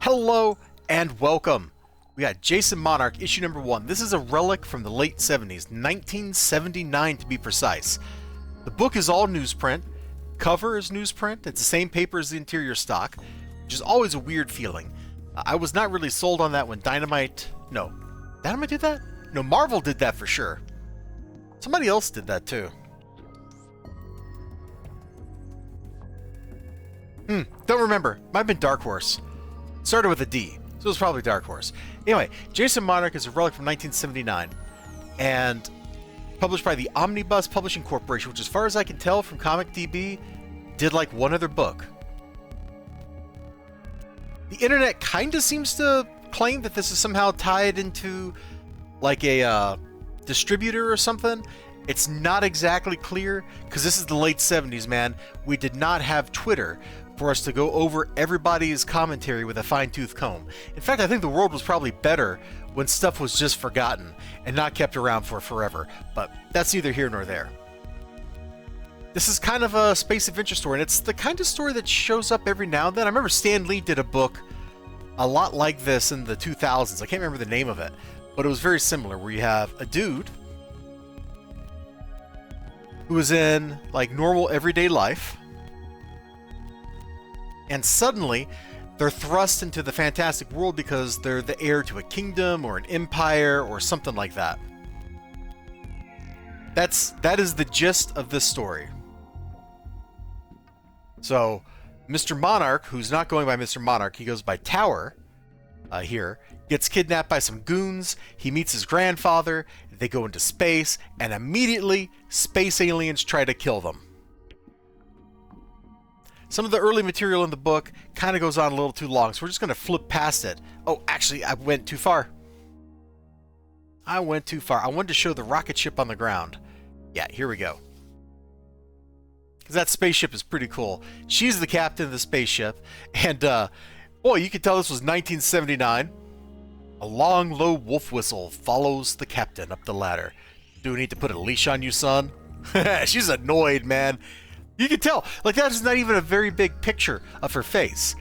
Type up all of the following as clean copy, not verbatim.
Hello and welcome. We got Jason Monarch, issue number 1. This is a relic from the late 70s, 1979 to be precise. The book is all newsprint. Cover is newsprint. It's the same paper as the interior stock, which is always a weird feeling. I was not really sold on that when Dynamite did that? No, Marvel did that for sure. Somebody else did that too. Don't remember. Might have been Dark Horse. Started with a D, so it was probably Dark Horse. Anyway, Jason Monarch is a relic from 1979, and published by the Omnibus Publishing Corporation, which as far as I can tell from ComicDB, did like one other book. The internet kind of seems to claim that this is somehow tied into like a distributor or something. It's not exactly clear, because this is the late 70s, man. We did not have Twitter for us to go over everybody's commentary with a fine-tooth comb. In fact, I think the world was probably better when stuff was just forgotten and not kept around for forever, but that's neither here nor there. This is kind of a space adventure story, and it's the kind of story that shows up every now and then. I remember Stan Lee did a book a lot like this in the 2000s. I can't remember the name of it, but it was very similar, where you have a dude who was in like normal everyday life, and suddenly they're thrust into the fantastic world because they're the heir to a kingdom or an empire or something like that. That is the gist of this story. So Mr. Monarch, who's not going by Mr. Monarch, he goes by Tower here, gets kidnapped by some goons. He meets his grandfather. They go into space, and immediately space aliens try to kill them. Some of the early material in the book kind of goes on a little too long, so we're just going to flip past it. Oh, actually, I went too far. I wanted to show the rocket ship on the ground. Yeah, here we go. Because that spaceship is pretty cool. She's the captain of the spaceship, and boy, you can tell this was 1979. A long, low wolf whistle follows the captain up the ladder. Do we need to put a leash on you, son? She's annoyed, man. You can tell. Like, that is not even a very big picture of her face.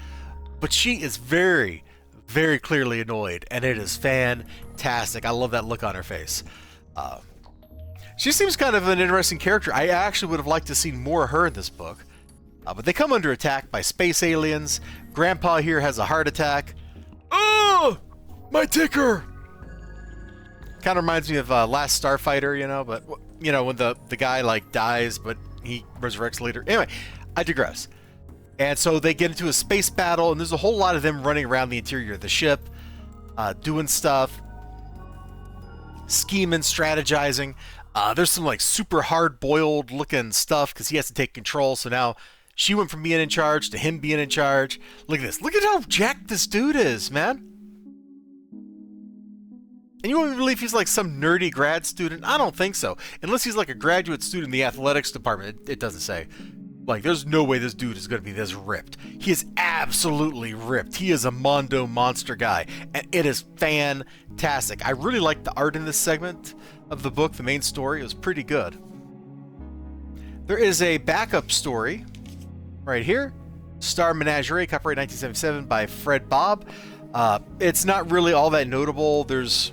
But she is very, very clearly annoyed, and it is fantastic. I love that look on her face. She seems kind of an interesting character. I actually would have liked to see more of her in this book. But they come under attack by space aliens. Grandpa here has a heart attack. Oh! My ticker! Kind of reminds me of Last Starfighter, you know, but, you know, when the guy, like, dies, but he resurrects later. Anyway, I digress. And so they get into a space battle, and there's a whole lot of them running around the interior of the ship, doing stuff, scheming, strategizing. There's some, like, super hard-boiled looking stuff, because he has to take control, so now she went from being in charge to him being in charge. Look at this. Look at how jacked this dude is, man. And you wouldn't believe he's like some nerdy grad student? I don't think so. Unless he's like a graduate student in the athletics department. It doesn't say. Like, there's no way this dude is going to be this ripped. He is absolutely ripped. He is a Mondo monster guy. And it is fantastic. I really like the art in this segment of the book, the main story. It was pretty good. There is a backup story right here. Star Menagerie, copyright 1977 by Fred Bob. It's not really all that notable. There's...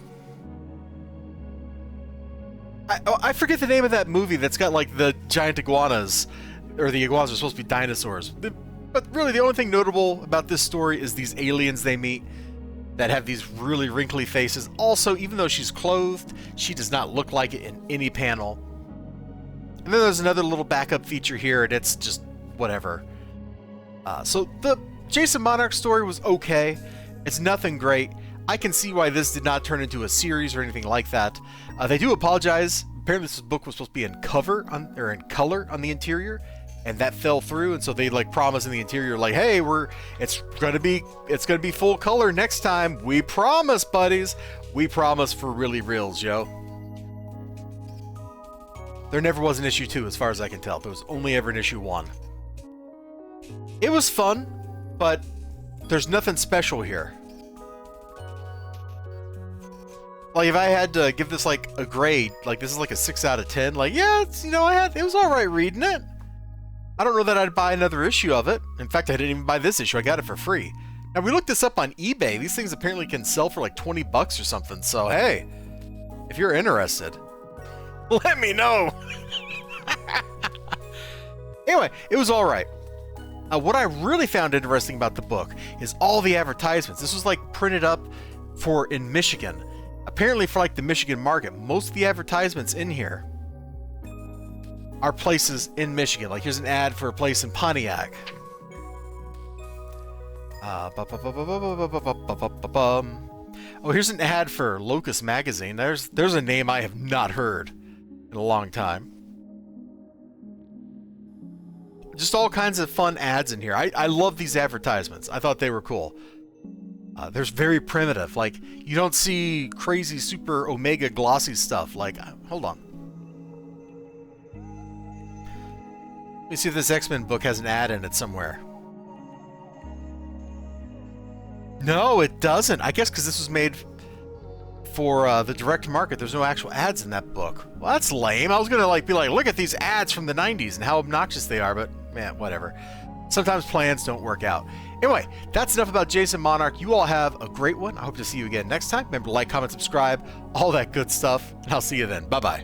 I forget the name of that movie that's got like the giant iguanas, or the iguanas are supposed to be dinosaurs. But really the only thing notable about this story is these aliens they meet that have these really wrinkly faces. Also, even though she's clothed, she does not look like it in any panel. And then there's another little backup feature here, and it's just whatever. So the Jason Monarch story was okay. It's nothing great. I can see why this did not turn into a series or anything like that. They do apologize. Apparently this book was supposed to be in color on the interior, and that fell through, and so they like promised in the interior, like, hey, it's gonna be full color next time. We promise, buddies. We promise for really reals, yo. There never was an issue 2 as far as I can tell. There was only ever an issue 1. It was fun, but there's nothing special here. Like, if I had to give this, like, a grade, like, this is like a 6 out of 10, like, yeah, it's, you know, it was alright reading it. I don't know that I'd buy another issue of it. In fact, I didn't even buy this issue. I got it for free. Now, we looked this up on eBay. These things apparently can sell for like 20 bucks or something. So, hey, if you're interested, let me know. Anyway, it was all right. What I really found interesting about the book is all the advertisements. This was like printed up for in Michigan. Apparently for like the Michigan market. Most of the advertisements in here are places in Michigan. Like here's an ad for a place in Pontiac. Oh, here's an ad for Locust Magazine. There's a name I have not heard in a long time. Just all kinds of fun ads in here. I love these advertisements. I thought they were cool. There's very primitive. Like, you don't see crazy, super omega glossy stuff. Like, hold on. Let me see if this X-Men book has an ad in it somewhere. No, it doesn't. I guess because this was made for the direct market. There's no actual ads in that book. Well, that's lame. I was gonna be like, look at these ads from the 90s and how obnoxious they are, but man, whatever. Sometimes plans don't work out. Anyway, that's enough about Jason Monarch. You all have a great one. I hope to see you again next time. Remember to like, comment, subscribe, all that good stuff, and I'll see you then. Bye-bye.